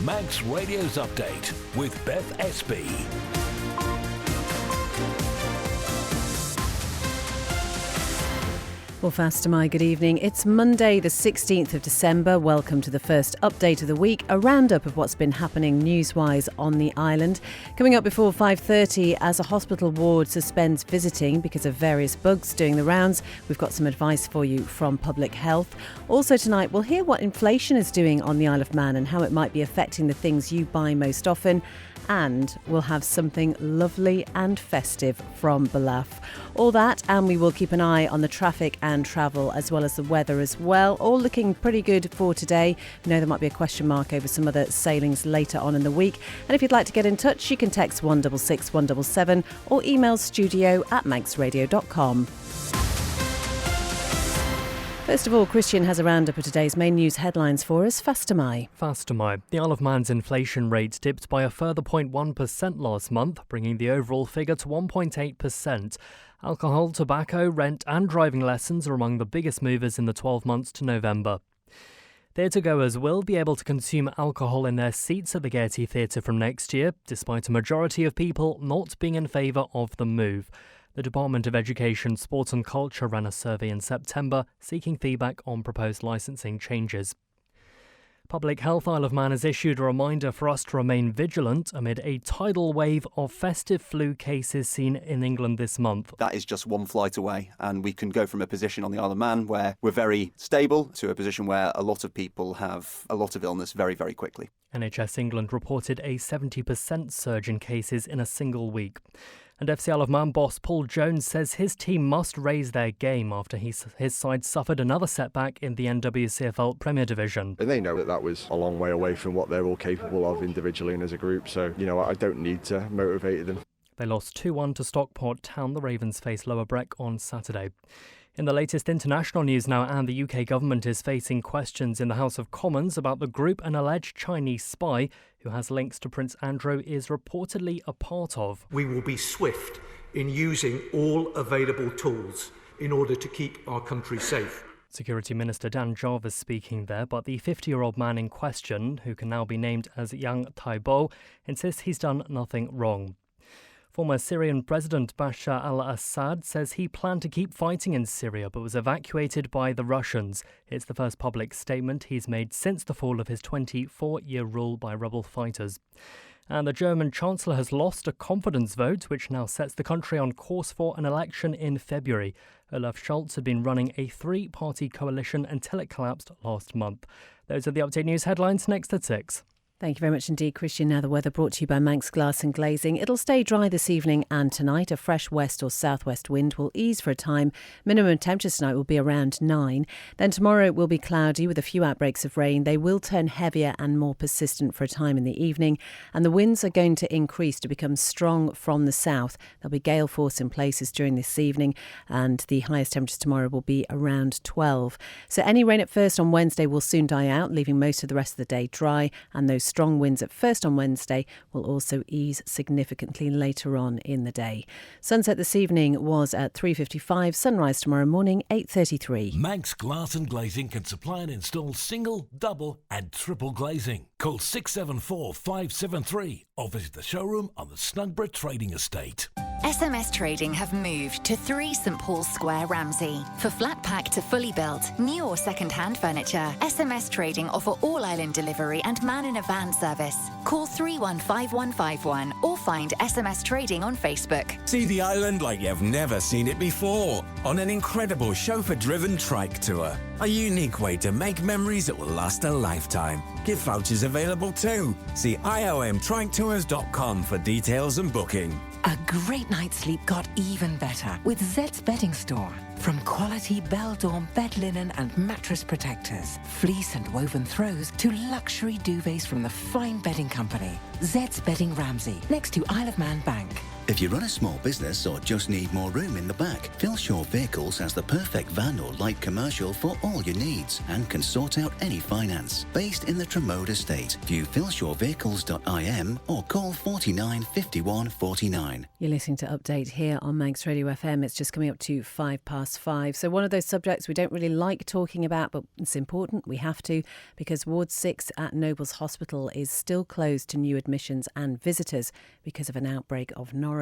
Manx Radio's Update with Beth Espy. Well, Fastamai, good evening. It's Monday, the 16th of December. Welcome to the first update of the week, a roundup of what's been happening news-wise on the island. Coming up before 5:30, as a hospital ward suspends visiting because of various bugs doing the rounds, we've got some advice for you from Public Health. Also tonight, we'll hear what inflation is doing on the Isle of Man and how it might be affecting the things you buy most often. And we'll have something lovely and festive from Balaf. All that, and we will keep an eye on the traffic and travel as well as the weather as well. All looking pretty good for today. We know there might be a question mark over some other sailings later on in the week. And if you'd like to get in touch, you can text 166 177 or email studio@manxradio.com. First of all, Christian has a roundup of today's main news headlines for us. Fastamai. The Isle of Man's inflation rate dipped by a further 0.1% last month, bringing the overall figure to 1.8%. Alcohol, tobacco, rent and driving lessons are among the biggest movers in the 12 months to November. Theatregoers will be able to consume alcohol in their seats at the Gaiety Theatre from next year, despite a majority of people not being in favour of the move. The Department of Education, Sport and Culture ran a survey in September seeking feedback on proposed licensing changes. Public Health Isle of Man has issued a reminder for us to remain vigilant amid a tidal wave of festive flu cases seen in England this month. That is just one flight away, and we can go from a position on the Isle of Man where we're very stable to a position where a lot of people have a lot of illness very, very quickly. NHS England reported a 70% surge in cases in a single week. And FC Isle of Man boss Paul Jones says his team must raise their game after his side suffered another setback in the NWCFL Premier Division. And they know that was a long way away from what they're all capable of individually and as a group, so, I don't need to motivate them. They lost 2-1 to Stockport Town. The Ravens face Lower Breck on Saturday. In the latest international news now, and the UK government is facing questions in the House of Commons about the group an alleged Chinese spy who has links to Prince Andrew is reportedly a part of. We will be swift in using all available tools in order to keep our country safe. Security Minister Dan Jarvis speaking there, but the 50-year-old man in question, who can now be named as Yang Taibo, insists he's done nothing wrong. Former Syrian President Bashar al-Assad says he planned to keep fighting in Syria but was evacuated by the Russians. It's the first public statement he's made since the fall of his 24-year rule by rebel fighters. And the German Chancellor has lost a confidence vote, which now sets the country on course for an election in February. Olaf Scholz had been running a three-party coalition until it collapsed last month. Those are the Update News headlines next at 6. Thank you very much indeed, Christian. Now the weather brought to you by Manx Glass and Glazing. It'll stay dry this evening and tonight. A fresh west or southwest wind will ease for a time. Minimum temperatures tonight will be around 9. Then tomorrow it will be cloudy with a few outbreaks of rain. They will turn heavier and more persistent for a time in the evening. And the winds are going to increase to become strong from the south. There'll be gale force in places during this evening. And the highest temperatures tomorrow will be around 12. So any rain at first on Wednesday will soon die out, leaving most of the rest of the day dry. And those strong winds at first on Wednesday will also ease significantly later on in the day. Sunset this evening was at 3:55. Sunrise tomorrow morning, 8:33. Manx Glass and Glazing can supply and install single, double and triple glazing. Call 674 573 or visit the showroom on the Snugborough Trading Estate. SMS Trading have moved to 3 St Paul's Square, Ramsey. For flat pack to fully built, new or second-hand furniture, SMS Trading offer all-island delivery and man-in-a-van service. Call 315151 or find SMS Trading on Facebook. See the island like you've never seen it before on an incredible chauffeur-driven trike tour. A unique way to make memories that will last a lifetime. Gift vouchers available too. See iomtriketours.com for details and booking. A great night's sleep got even better with Zed's Bedding Store. From quality Beldorm bed linen and mattress protectors, fleece and woven throws to luxury duvets from the Fine Bedding Company. Zed's Bedding Ramsey, next to Isle of Man Bank. If you run a small business or just need more room in the back, Philshaw Vehicles has the perfect van or light commercial for all your needs and can sort out any finance. Based in the Tremode estate, view philshawvehicles.im or call 49 51 49. You're listening to Update here on Manx Radio FM. It's just coming up to 5:05. So one of those subjects we don't really like talking about, but it's important. We have to, because Ward 6 at Nobles Hospital is still closed to new admissions and visitors because of an outbreak of norovirus.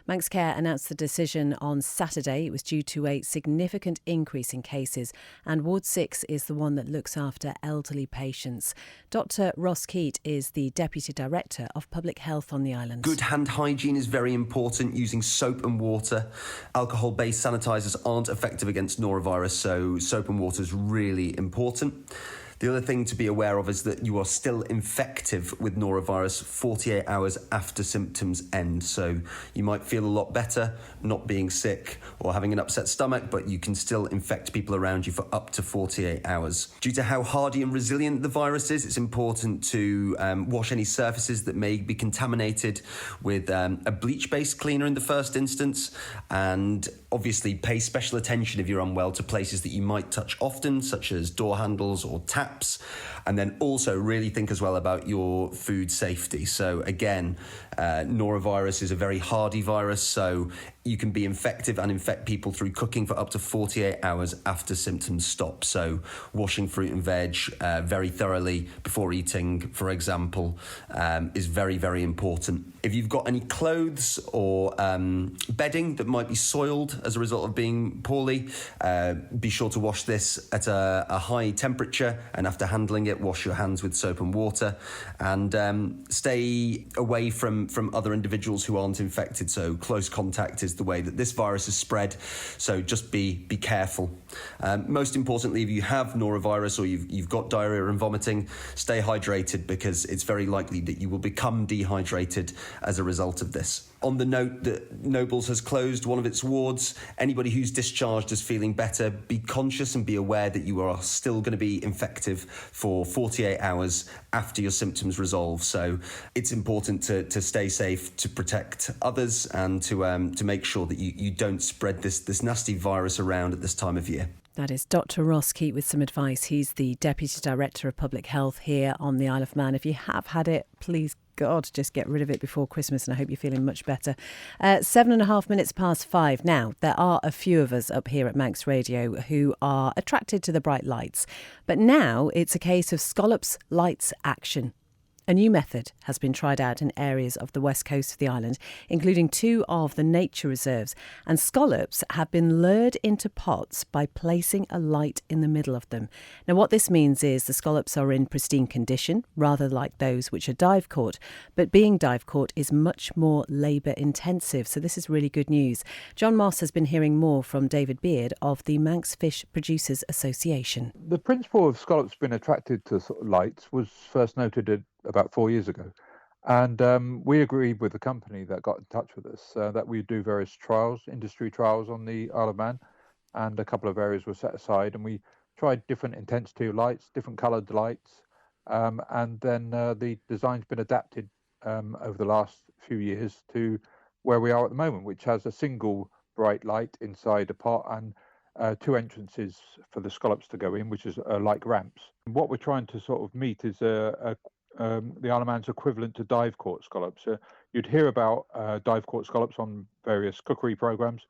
Manx Care announced the decision on Saturday. It was due to a significant increase in cases, and Ward 6 is the one that looks after elderly patients. Dr. Ross Keat is the Deputy Director of Public Health on the island. Good hand hygiene is very important, using soap and water. Alcohol-based sanitisers aren't effective against norovirus, so soap and water is really important. The other thing to be aware of is that you are still infective with norovirus 48 hours after symptoms end. So you might feel a lot better not being sick or having an upset stomach, but you can still infect people around you for up to 48 hours. Due to how hardy and resilient the virus is, it's important to wash any surfaces that may be contaminated with a bleach-based cleaner in the first instance, and obviously pay special attention if you're unwell to places that you might touch often, such as door handles or taps. And then also really think as well about your food safety. So again, norovirus is a very hardy virus, so you can be infective and infect people through cooking for up to 48 hours after symptoms stop. So washing fruit and veg very thoroughly before eating, for example, is very, very important. If you've got any clothes or bedding that might be soiled as a result of being poorly, be sure to wash this at a high temperature, and after handling it, wash your hands with soap and water, and stay away from other individuals who aren't infected. So close contact is the way that this virus is spread, so just be careful. Most importantly, if you have norovirus or you've got diarrhea and vomiting, stay hydrated, because it's very likely that you will become dehydrated as a result of this. On the note that Nobles has closed one of its wards, anybody who's discharged is feeling better, be conscious and be aware that you are still going to be infective for 48 hours after your symptoms resolve. So it's important to stay safe, to protect others, and to make sure that you don't spread this nasty virus around at this time of year. That is Dr. Ross Keat with some advice. He's the Deputy Director of Public Health here on the Isle of Man. If you have had it, please God, just get rid of it before Christmas, and I hope you're feeling much better. 7.5 minutes past 5. Now, there are a few of us up here at Manx Radio who are attracted to the bright lights. But now it's a case of scallops lights action. A new method has been tried out in areas of the west coast of the island, including 2 of the nature reserves, and scallops have been lured into pots by placing a light in the middle of them. Now, what this means is the scallops are in pristine condition, rather like those which are dive caught, but being dive caught is much more labour intensive, so this is really good news. John Moss has been hearing more from David Beard of the Manx Fish Producers Association. The principle of scallops being attracted to lights was first noted about 4 years ago, and we agreed with the company that got in touch with us that we do various trials, industry trials on the Isle of Man, and a couple of areas were set aside, and we tried different intensity of lights, different coloured lights, and then the design's been adapted over the last few years to where we are at the moment, which has a single bright light inside a pot and 2 entrances for the scallops to go in, which is like ramps. What we're trying to sort of meet is the Isle of Man's equivalent to dive caught scallops. You'd hear about dive caught scallops on various cookery programs,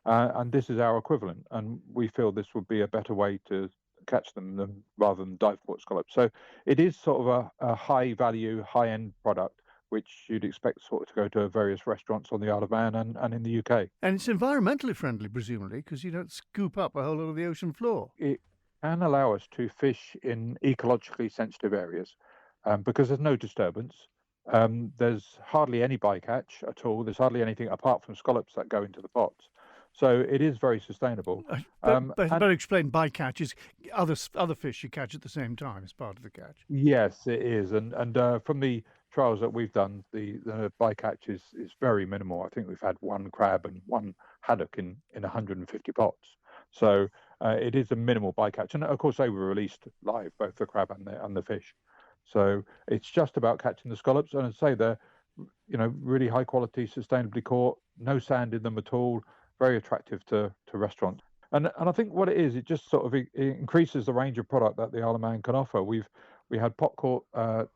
and this is our equivalent. And we feel this would be a better way to catch them rather than dive caught scallops. So it is sort of a high value, high end product, which you'd expect sort of to go to various restaurants on the Isle of Man and in the UK. And it's environmentally friendly, presumably, because you don't scoop up a whole lot of the ocean floor. It can allow us to fish in ecologically sensitive areas. Because there's no disturbance, there's hardly any bycatch at all. There's hardly anything apart from scallops that go into the pots. So it is very sustainable. But explain, bycatch is other fish you catch at the same time as part of the catch. Yes, it is. And from the trials that we've done, the bycatch is very minimal. I think we've had 1 crab and 1 haddock in 150 pots. So it is a minimal bycatch. And of course, they were released live, both the crab and the fish. So it's just about catching the scallops. And I'd say really high quality, sustainably caught, no sand in them at all, very attractive to restaurants. And I think what it is, it just sort of it increases the range of product that the Isle of Man can offer. We had pot caught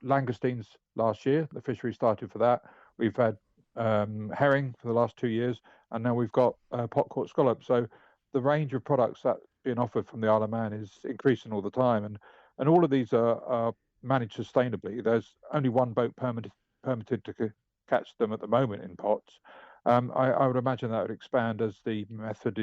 langoustines last year. The fishery started for that. We've had herring for the last 2 years, and now we've got pot caught scallop. So the range of products that being offered from the Isle of Man is increasing all the time, and all of these are managed sustainably. There's only one boat permitted to catch them at the moment in pots. I would imagine that would expand as the method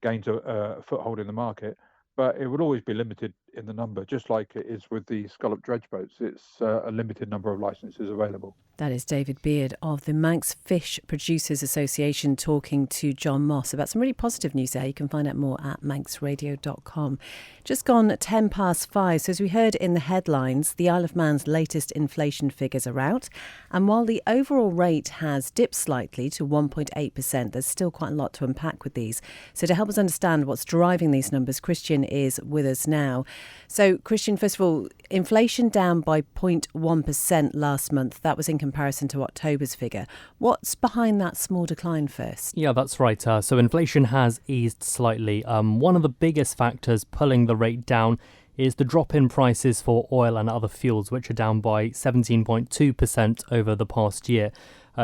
gains a foothold in the market, but it would always be limited in the number, just like it is with the scallop dredge boats. It's a limited number of licences available. That is David Beard of the Manx Fish Producers Association talking to John Moss about some really positive news there. You can find out more at manxradio.com. Just gone 5:10. So as we heard in the headlines, the Isle of Man's latest inflation figures are out. And while the overall rate has dipped slightly to 1.8%, there's still quite a lot to unpack with these. So to help us understand what's driving these numbers, Christian is with us now. So Christian, first of all, inflation down by 0.1% last month. That was in comparison to October's figure. What's behind that small decline first? Yeah, that's right. So inflation has eased slightly. One of the biggest factors pulling the rate down is the drop in prices for oil and other fuels, which are down by 17.2% over the past year.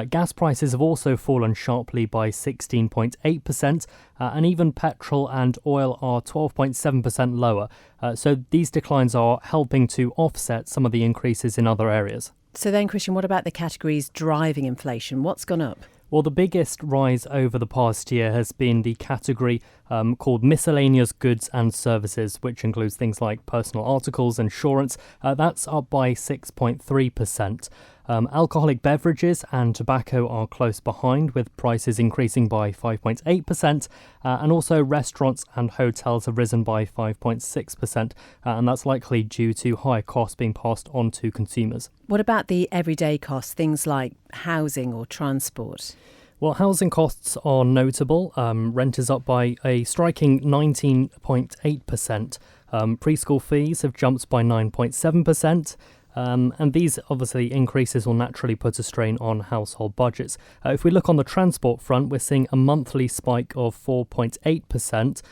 Gas prices have also fallen sharply by 16.8%, and even petrol and oil are 12.7% lower. So these declines are helping to offset some of the increases in other areas. So then, Christian, what about the categories driving inflation? What's gone up? Well, the biggest rise over the past year has been the category called miscellaneous goods and services, which includes things like personal articles, insurance. That's up by 6.3%. Alcoholic beverages and tobacco are close behind, with prices increasing by 5.8%, and also restaurants and hotels have risen by 5.6%, and that's likely due to higher costs being passed on to consumers. What about the everyday costs, things like housing or transport? Well, housing costs are notable. Rent is up by a striking 19.8%. Preschool fees have jumped by 9.7%. And these obviously increases will naturally put a strain on household budgets. If we look on the transport front, we're seeing a monthly spike of 4.8%,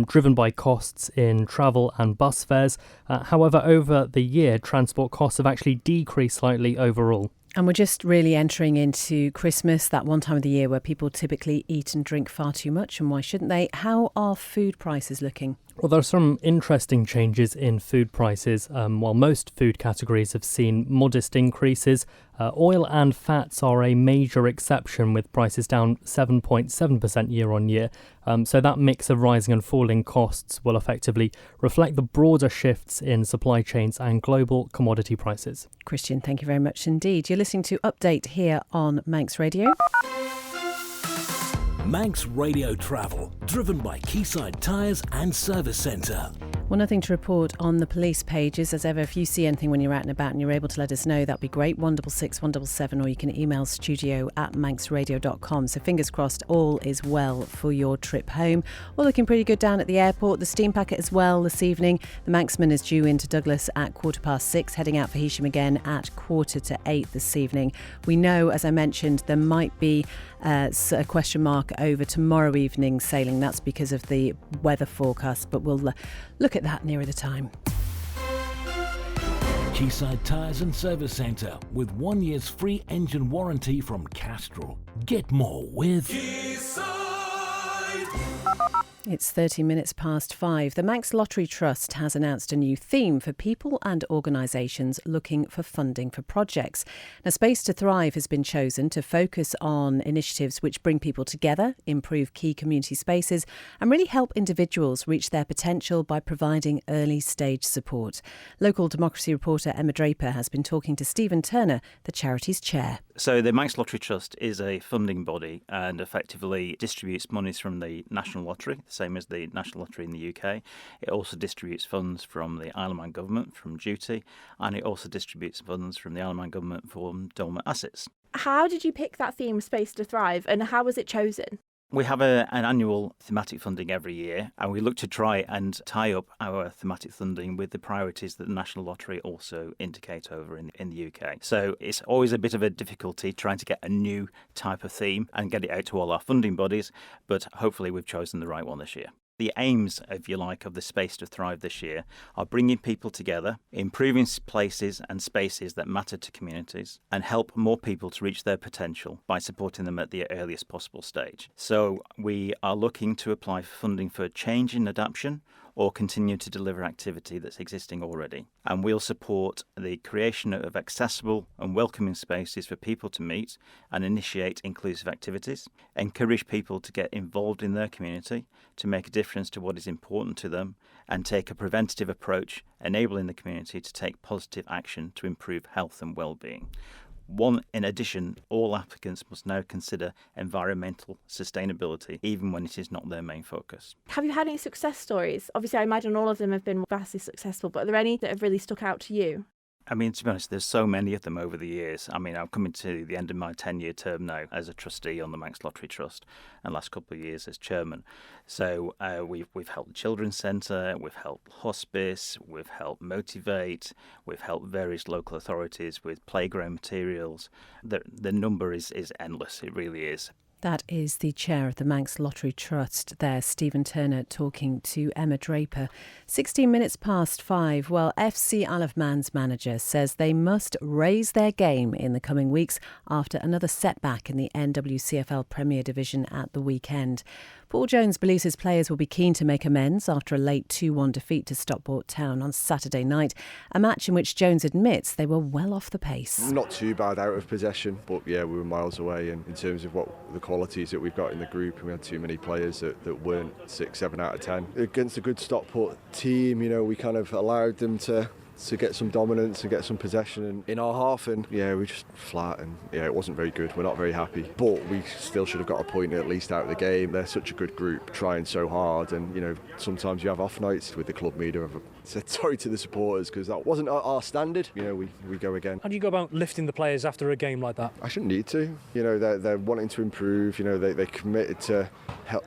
driven by costs in travel and bus fares. However, over the year, transport costs have actually decreased slightly overall. And we're just really entering into Christmas, that one time of the year where people typically eat and drink far too much, and why shouldn't they? How are food prices looking? Well, there are some interesting changes in food prices. While most food categories have seen modest increases, oil and fats are a major exception, with prices down 7.7% year on year. So that mix of rising and falling costs will effectively reflect the broader shifts in supply chains and global commodity prices. Christian, thank you very much indeed. You're listening to Update here on Manx Radio. Manx Radio Travel, driven by Quayside Tyres and Service Centre. Well, nothing to report on the police pages. As ever, if you see anything when you're out and about and you're able to let us know, that'd be great. 166 177, or you can email studio@manxradio.com. So fingers crossed all is well for your trip home. All looking pretty good down at the airport. The steam packet as well this evening. The Manxman is due into Douglas at 6:15, heading out for Heysham again at 7:45 this evening. We know, as I mentioned, there might be a question mark over tomorrow evening sailing. That's because of the weather forecast, but we'll look at that nearer the time. Quayside Tyres and Service Centre, with 1 year's free engine warranty from Castrol. Get more with Quayside. It's 30 minutes past 5. The Manx Lottery Trust has announced a new theme for people and organisations looking for funding for projects. Now, Space to Thrive has been chosen to focus on initiatives which bring people together, improve key community spaces, and really help individuals reach their potential by providing early stage support. Local democracy reporter Emma Draper has been talking to Stephen Turner, the charity's chair. So the Manx Lottery Trust is a funding body and effectively distributes monies from the National Lottery, the same as the National Lottery in the UK. It also distributes funds from the Isle of Man Government from duty, and it also distributes funds from the Isle of Man Government for dormant assets. How did you pick that theme, Space to Thrive, and how was it chosen? We have an annual thematic funding every year, and we look to try and tie up our thematic funding with the priorities that the National Lottery also indicate over in the UK. So it's always a bit of a difficulty trying to get a new type of theme and get it out to all our funding bodies, but hopefully we've chosen the right one this year. The aims, if you like, of the Space to Thrive this year are bringing people together, improving places and spaces that matter to communities, and help more people to reach their potential by supporting them at the earliest possible stage. So we are looking to apply for funding for change and adaptation, or continue to deliver activity that's existing already. And we'll support the creation of accessible and welcoming spaces for people to meet and initiate inclusive activities, encourage people to get involved in their community, to make a difference to what is important to them, and take a preventative approach, enabling the community to take positive action to improve health and well-being. In addition, all applicants must now consider environmental sustainability, even when it is not their main focus. Have you had any success stories? Obviously, I imagine all of them have been vastly successful, but are there any that have really stuck out to you? I mean, to be honest, there's so many of them over the years. I mean, I'm coming to the end of my 10-year term now as a trustee on the Manx Lottery Trust, and last couple of years as chairman. So we've helped the Children's Centre, we've helped Hospice, we've helped Motivate, we've helped various local authorities with playground materials. The number is endless, it really is. That is the chair of the Manx Lottery Trust there, Stephen Turner, talking to Emma Draper. 16 minutes past 5. Well, FC Isle of Man's manager says they must raise their game in the coming weeks after another setback in the NWCFL Premier Division at the weekend. Paul Jones believes his players will be keen to make amends after a late 2-1 defeat to Stockport Town on Saturday night, a match in which Jones admits they were well off the pace. Not too bad out of possession, but yeah, we were miles away in terms of what the qualities that we've got in the group, and we had too many players that weren't 6, 7 out of 10. Against a good Stockport team, we kind of allowed them to get some dominance and get some possession in our half, and yeah, we just flat, and yeah, it wasn't very good. We're not very happy, but we still should have got a point at least out of the game. They're such a good group, trying so hard, and sometimes you have off nights with the club media. I've said sorry to the supporters because that wasn't our standard. We go again. How do you go about lifting the players after a game like that? I shouldn't need to. They're wanting to improve. They committed to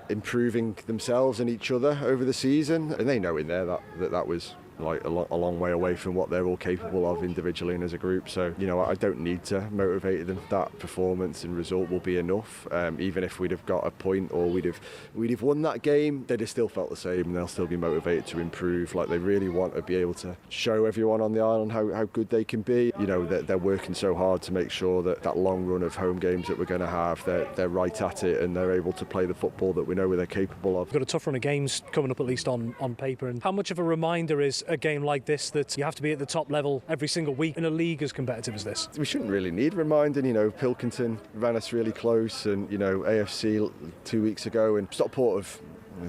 improving themselves and each other over the season, and they know in there that was like a long way away from what they're all capable of individually and as a group. So I don't need to motivate them. That performance and result will be enough. Even if we'd have got a point or we'd have won that game, they'd have still felt the same, and they'll still be motivated to improve. Like, they really want to be able to show everyone on the island how good they can be. They're working so hard to make sure that long run of home games that we're going to have, they're right at it, and they're able to play the football that we know they're capable of. We've got a tough run of games coming up, at least on paper. And how much of a reminder is a game like this that you have to be at the top level every single week in a league as competitive as this? We shouldn't really need reminding. Pilkington ran us really close, and AFC 2 weeks ago, and Stockport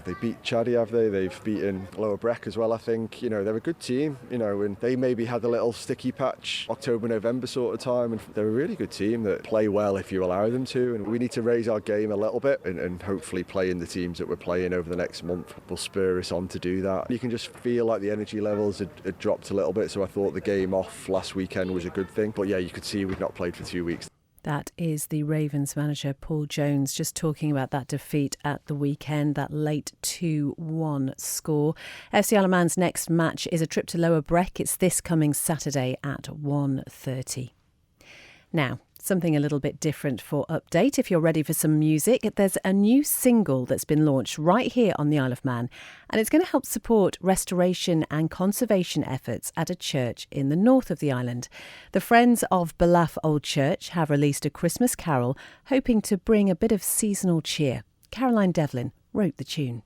they beat Chaddy, have they? They've beaten Lower Breck as well, I think. They're a good team, and they maybe had a little sticky patch October, November sort of time, and they're a really good team that play well if you allow them to, and we need to raise our game a little bit, and hopefully playing the teams that we're playing over the next month will spur us on to do that. You can just feel like the energy levels had dropped a little bit, so I thought the game off last weekend was a good thing, but yeah, you could see we've not played for 2 weeks. That is the Ravens manager, Paul Jones, just talking about that defeat at the weekend, that late 2-1 score. FC Isle of Man's next match is a trip to Lower Breck. It's this coming Saturday at 1:30. Now, something a little bit different for Update. If you're ready for some music, there's a new single that's been launched right here on the Isle of Man, and it's going to help support restoration and conservation efforts at a church in the north of the island. The Friends of Belaf Old Church have released a Christmas carol hoping to bring a bit of seasonal cheer. Caroline Devlin wrote the tune.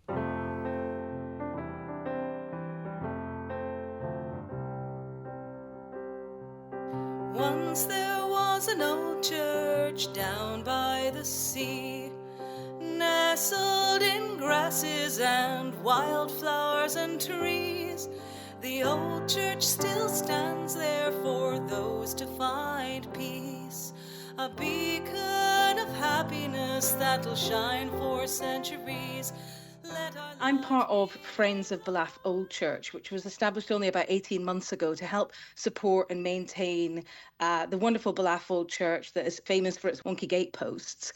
Once there was an old church down by the sea, nestled in grasses and wildflowers and trees. The old church still stands there for those to find peace, a beacon of happiness that'll shine for centuries. Let our I'm part of Friends of Ballaugh Old Church, which was established only about 18 months ago to help support and maintain the wonderful Ballaugh Old Church that is famous for its wonky gateposts.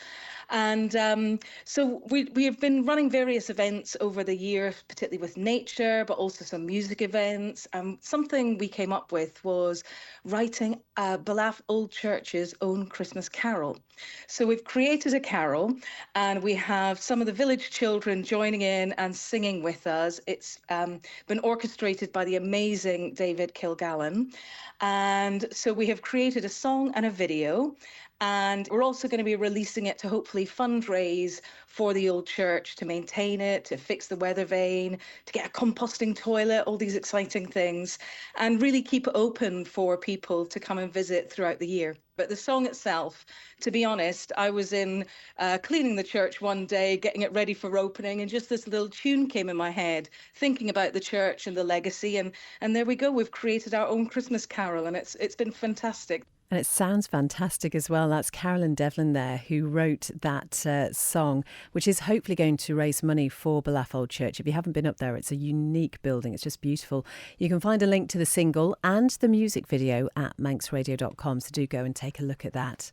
And so we have been running various events over the year, particularly with nature, but also some music events. And something we came up with was writing Ballaugh Old Church's own Christmas carol. So we've created a carol, and we have some of the village children joining in and singing with us. It's been orchestrated by the amazing David Kilgallen. And so we have created a song and a video. And we're also going to be releasing it to hopefully fundraise for the old church, to maintain it, to fix the weather vane, to get a composting toilet, all these exciting things, and really keep it open for people to come and visit throughout the year. But the song itself, to be honest, I was in cleaning the church one day, getting it ready for opening, and just this little tune came in my head, thinking about the church and the legacy. And there we go, we've created our own Christmas carol, and it's been fantastic. And it sounds fantastic as well. That's Carolyn Devlin there, who wrote that song, which is hopefully going to raise money for Ballaugh Old Church. If you haven't been up there, it's a unique building. It's just beautiful. You can find a link to the single and the music video at manxradio.com, so do go and take a look at that.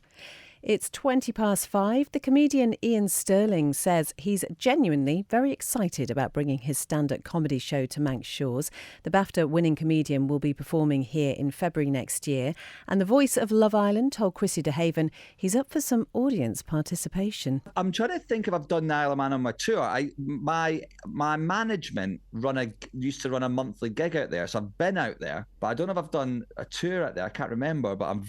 It's 5:20. The comedian Ian Sterling says he's genuinely very excited about bringing his stand-up comedy show to Manx shores. The BAFTA-winning comedian will be performing here in February next year. And the voice of Love Island told Chrissy DeHaven he's up for some audience participation. I'm trying to think if I've done the Isle of Man on my tour. My management used to run a monthly gig out there, so I've been out there, but I don't know if I've done a tour out there. I can't remember, but I'm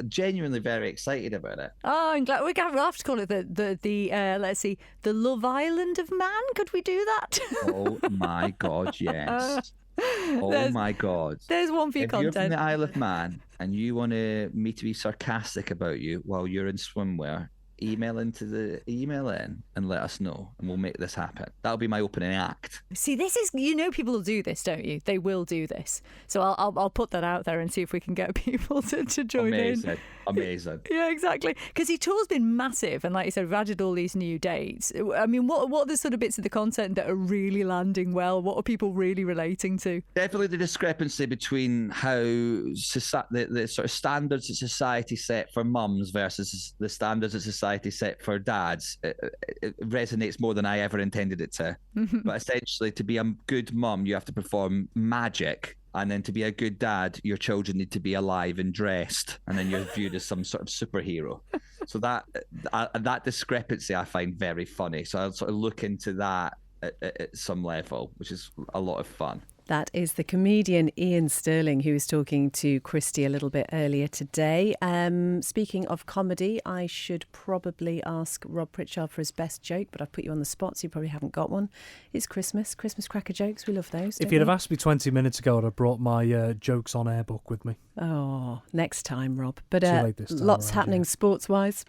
genuinely very excited about it. Oh, I'm glad. We'll have to call it let's see, the Love Island of Man. Could we do that? Oh my God, yes. My God. There's one for your content. If you're from the Isle of Man and you want me to be sarcastic about you while you're in swimwear, email in and let us know, and we'll make this happen. That'll be my opening act. See, this is, people will do this, don't you? They will do this. So I'll put that out there and see if we can get people to join in. Amazing. Yeah, exactly. Because your tour's been massive, and like you said, we've added all these new dates. I mean, what are the sort of bits of the content that are really landing well? What are people really relating to? Definitely the discrepancy between how the sort of standards that society set for mums versus the standards that society set for dads. It resonates more than I ever intended it to. But essentially, to be a good mum, you have to perform magic. And then to be a good dad, your children need to be alive and dressed, and then you're viewed as some sort of superhero. So that discrepancy I find very funny. So I'll sort of look into that at some level, which is a lot of fun. That is the comedian Ian Sterling, who was talking to Christy a little bit earlier today. Speaking of comedy, I should probably ask Rob Pritchard for his best joke, but I've put you on the spot, so you probably haven't got one. It's Christmas cracker jokes. We love those. If you'd have asked me 20 minutes ago, I'd have brought my jokes on air book with me. Oh, next time, Rob. But lots happening sports-wise.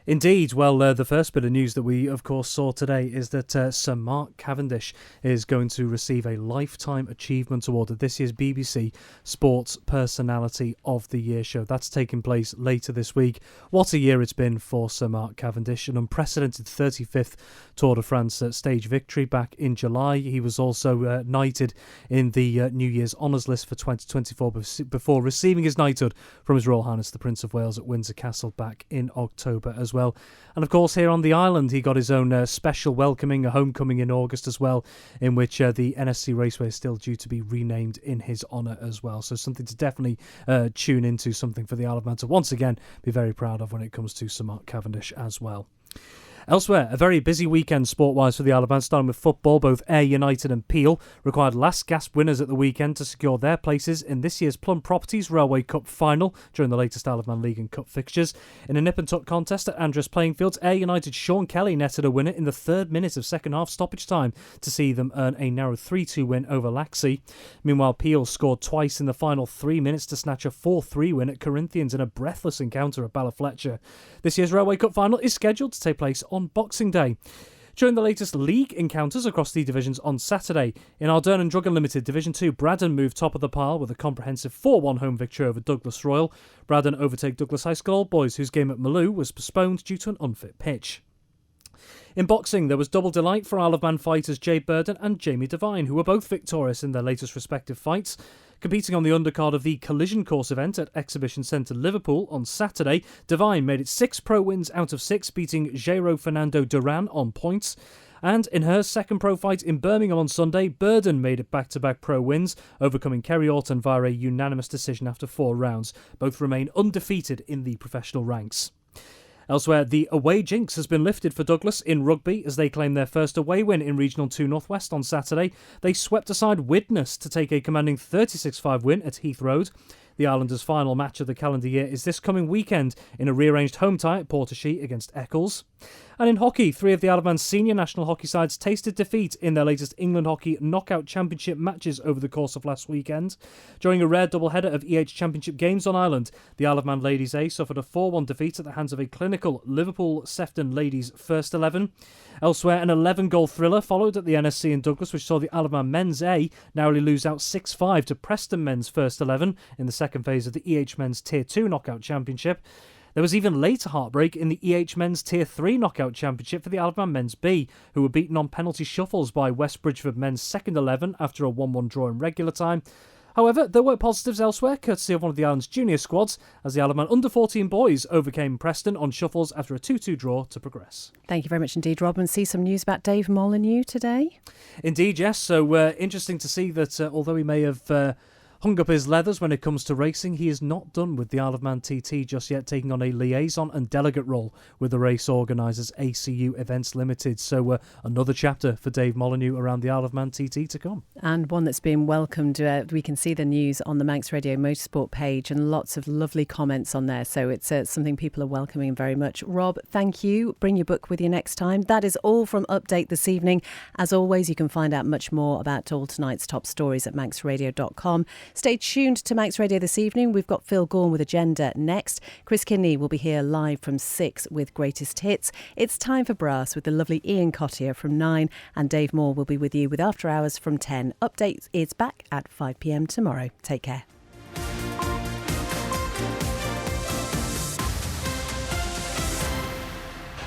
Indeed. Well, the first bit of news that we, of course, saw today is that Sir Mark Cavendish is going to receive a Lifetime Achievement Award at this year's BBC Sports Personality of the Year show. That's taking place later this week. What a year it's been for Sir Mark Cavendish. An unprecedented 35th Tour de France stage victory back in July. He was also knighted in the New Year's Honours List for 2024 before receiving his knighthood from His Royal Highness the Prince of Wales at Windsor Castle back in October as well. And of course, here on the island, he got his own special welcoming, a homecoming in August as well, in which the NSC Raceway is still due to be renamed in his honour as well. So something to definitely tune into, something for the Isle of Man to once again be very proud of when it comes to Sir Mark Cavendish as well. Elsewhere, a very busy weekend sport-wise for the Isle of Man, starting with football. Both Ayr United and Peel required last-gasp winners at the weekend to secure their places in this year's Plum Properties Railway Cup final during the latest Isle of Man League and Cup fixtures. In a nip-and-tuck contest at Andress Playing Fields, Ayr United's Sean Kelly netted a winner in the 3rd minute of second-half stoppage time to see them earn a narrow 3-2 win over Laxey. Meanwhile, Peel scored twice in the final 3 minutes to snatch a 4-3 win at Corinthians in a breathless encounter at Ballafletcher. This year's Railway Cup final is scheduled to take place on Boxing Day. During the latest league encounters across the divisions on Saturday, in Ardern and Druggen Limited Division 2, Braddon moved top of the pile with a comprehensive 4-1 home victory over Douglas Royal. Braddon overtake Douglas High School Old Boys, whose game at Maloo was postponed due to an unfit pitch. In boxing, there was double delight for Isle of Man fighters Jade Burden and Jamie Devine, who were both victorious in their latest respective fights. Competing on the undercard of the Collision Course event at Exhibition Centre Liverpool on Saturday, Devine made it 6 pro wins out of 6, beating Jairo Fernando Duran on points. And in her second pro fight in Birmingham on Sunday, Burden made it back-to-back pro wins, overcoming Kerry Orton via a unanimous decision after 4 rounds. Both remain undefeated in the professional ranks. Elsewhere, the away jinx has been lifted for Douglas in rugby as they claim their first away win in Regional 2 North West on Saturday. They swept aside Widnes to take a commanding 36-5 win at Heath Road. The Islanders' final match of the calendar year is this coming weekend in a rearranged home tie at Portachee against Eccles. And in hockey, 3 of the Isle of Man's senior national hockey sides tasted defeat in their latest England Hockey Knockout Championship matches over the course of last weekend. During a rare doubleheader of EH Championship games on Ireland, the Isle of Man Ladies A suffered a 4-1 defeat at the hands of a clinical Liverpool Sefton Ladies First 11. Elsewhere, an 11-goal thriller followed at the NSC in Douglas, which saw the Isle of Man Men's A narrowly lose out 6-5 to Preston Men's First 11 in the second phase of the EH Men's Tier 2 Knockout Championship. There was even later heartbreak in the EH Men's Tier 3 Knockout Championship for the Isle of Man Men's B, who were beaten on penalty shuffles by West Bridgeford Men's Second 11 after a 1-1 draw in regular time. However, there were positives elsewhere, courtesy of one of the island's junior squads, as the Isle of Man under-14 boys overcame Preston on shuffles after a 2-2 draw to progress. Thank you very much indeed, Rob. And see some news about Dave Molyneux today? Indeed, yes. So interesting to see that although he may have hung up his leathers when it comes to racing, he is not done with the Isle of Man TT just yet, taking on a liaison and delegate role with the race organisers ACU Events Limited. So another chapter for Dave Molyneux around the Isle of Man TT to come. And one that's been welcomed. We can see the news on the Manx Radio Motorsport page and lots of lovely comments on there. So it's something people are welcoming very much. Rob, thank you. Bring your book with you next time. That is all from Update this evening. As always, you can find out much more about all tonight's top stories at manxradio.com. Stay tuned to Manx Radio this evening. We've got Phil Gorn with Agenda next. Chris Kinney will be here live from 6 with Greatest Hits. It's time for Brass with the lovely Ian Cottier from 9, and Dave Moore will be with you with After Hours from 10. Update is back at 5 p.m. tomorrow. Take care.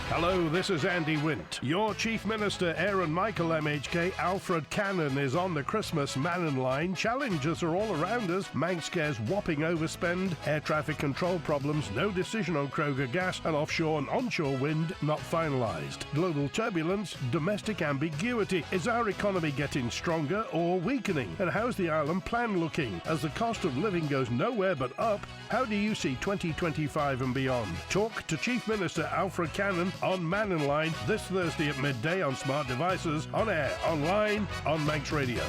Hello, this is Andy Wint. Your Chief Minister, Aaron Michael MHK, Alfred Cannon is on the Christmas Mannin line. Challenges are all around us. Manx cares whopping overspend, air traffic control problems, no decision on Kroger gas, and offshore and onshore wind not finalised. Global turbulence, domestic ambiguity. Is our economy getting stronger or weakening? And how's the island plan looking? As the cost of living goes nowhere but up, how do you see 2025 and beyond? Talk to Chief Minister Alfred Cannon on Mannin Line this Thursday at midday on smart devices, on air, online, on Manx Radio.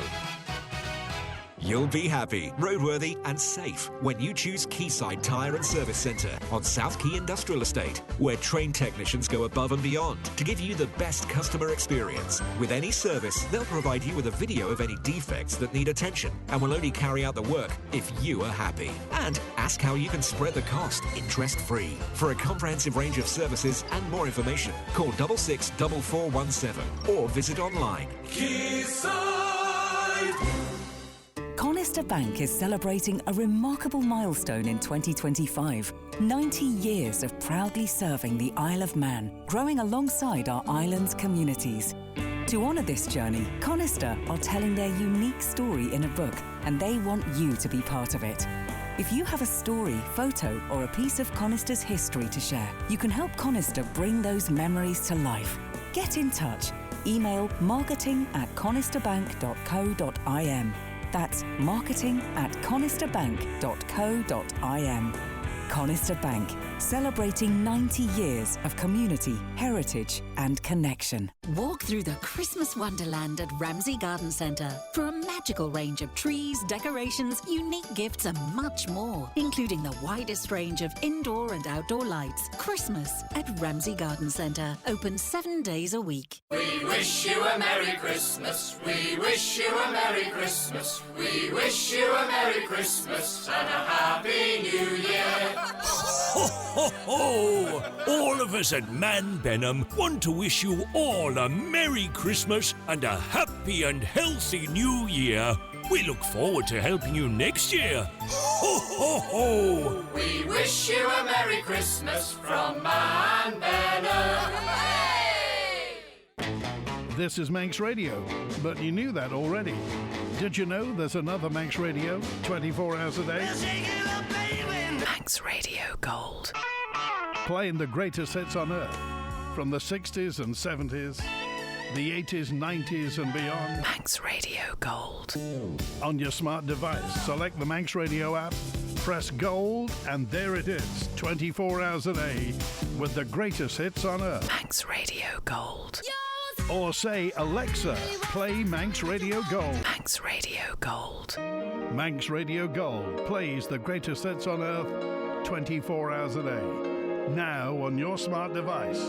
You'll be happy, roadworthy and safe when you choose Quayside Tyre and Service Centre on South Quay Industrial Estate, where trained technicians go above and beyond to give you the best customer experience. With any service, they'll provide you with a video of any defects that need attention and will only carry out the work if you are happy. And ask how you can spread the cost interest-free. For a comprehensive range of services and more information, call 664417 or visit online. Quayside! Conister Bank is celebrating a remarkable milestone in 2025. 90 years of proudly serving the Isle of Man, growing alongside our island's communities. To honour this journey, Conister are telling their unique story in a book, and they want you to be part of it. If you have a story, photo, or a piece of Conister's history to share, you can help Conister bring those memories to life. Get in touch. Email marketing@conisterbank.co.im. That's marketing@conisterbank.co.im. Conister Bank, celebrating 90 years of community, heritage and connection. Walk through the Christmas wonderland at Ramsey Garden Centre for a magical range of trees, decorations, unique gifts and much more, including the widest range of indoor and outdoor lights. Christmas at Ramsey Garden Centre, open 7 days a week. We wish you a Merry Christmas. We wish you a Merry Christmas. We wish you a Merry Christmas and a Happy New Year. Ho, ho, ho! All of us at Man Benham want to wish you all a Merry Christmas and a happy and healthy New Year. We look forward to helping you next year. Ho, ho, ho! We wish you a Merry Christmas from Man Benham. Hey! This is Manx Radio, but you knew that already. Did you know there's another Manx Radio 24 hours a day? Manx Radio Gold. Playing the greatest hits on earth from the 60s and 70s, the 80s, 90s and beyond. Manx Radio Gold. On your smart device, select the Manx Radio app, press Gold, and there it is, 24 hours a day with the greatest hits on earth. Manx Radio Gold. Or say, Alexa, play Manx Radio Gold. Manx Radio Gold. Manx Radio Gold plays the greatest hits on earth 24 hours a day. Now on your smart device.